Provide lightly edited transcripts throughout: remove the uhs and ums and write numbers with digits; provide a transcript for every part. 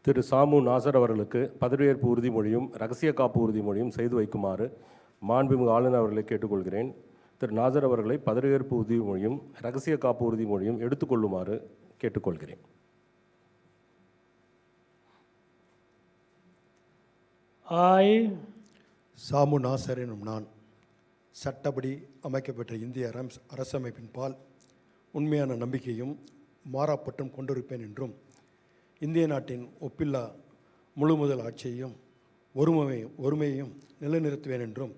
திரு சாமு நாசர் அவர்களுக்கு பதவியேற்பு உறுதிமொழியும் இரகசிய காப்பு உறுதிமொழியும் செய்து வைக்குமாறு மாண்புமிகு ஆளுநர் அவர்களை கேட்டுக்கொள்கிறேன். திரு நாசர் அவர்களை பதவியேற்பு உறுதிமொழியும் இரகசிய காப்பு உறுதிமொழியும் எடுத்துக்கொள்ளுமாறு கேட்டுக்கொள்கிறேன். சாமு நாசர் எனும் நான் சட்டப்படி அமைக்கப்பட்ட இந்திய அரசமைப்பின் பால் உண்மையான நம்பிக்கையும் மாறாப்பட்டும் கொண்டிருப்பேன் என்றும் இந்திய நாட்டின் ஒப்பில்லா முழுமுதல் ஆட்சியையும் ஒருமையையும் நிலைநிறுத்துவேன் என்றும்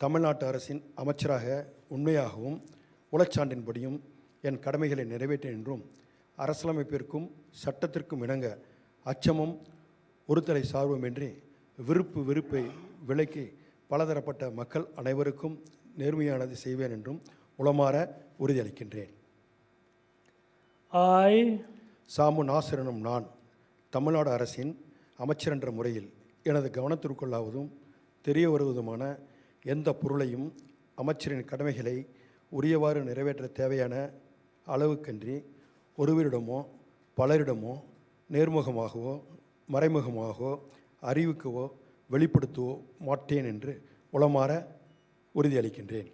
தமிழ்நாட்டு அரசின் அமைச்சராக உண்மையாகவும் உளச்சான்றின்படியும் என் கடமைகளை நிறைவேற்றேன் என்றும் அரசியலமைப்பிற்கும் சட்டத்திற்கும் இணங்க அச்சமும் ஒருதலை சார்புமின்றி வெறுப்பை விலக்கி பலதரப்பட்ட மக்கள் அனைவருக்கும் நேர்மையானது செய்வேன் என்றும் உளமாற உறுதியளிக்கின்றேன். சாமு நாசர் எனும் நான் தமிழ்நாடு அரசின் அமைச்சர் என்ற முறையில் எனது கவனத்திற்குள்ளாவதும் தெரிய வருவதுமான எந்த பொருளையும் அமைச்சரின் கடமைகளை உரியவாறு நிறைவேற்ற தேவையான அளவுக்கன்றி ஒருவரிடமோ பலரிடமோ நேர்முகமாகவோ மறைமுகமாகவோ அறிவிக்கவோ வெளிப்படுத்தவோ மாட்டேன் என்று உளமாற உறுதியளிக்கின்றேன்.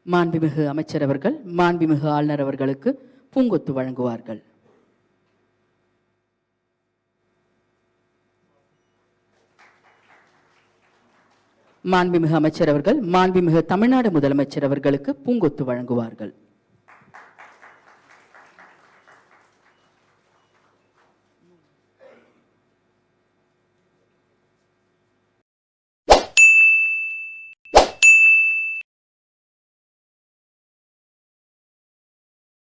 மாண்புமிகு அமைச்சர் அவர்கள் மாண்புமிகு ஆளுநர் அவர்களுக்கு பூங்கொத்து வழங்குவார்கள். மாண்புமிகு அமைச்சர் அவர்கள் மாண்புமிகு தமிழ்நாடு முதலமைச்சர் அவர்களுக்கு பூங்கொத்து வழங்குவார்கள்.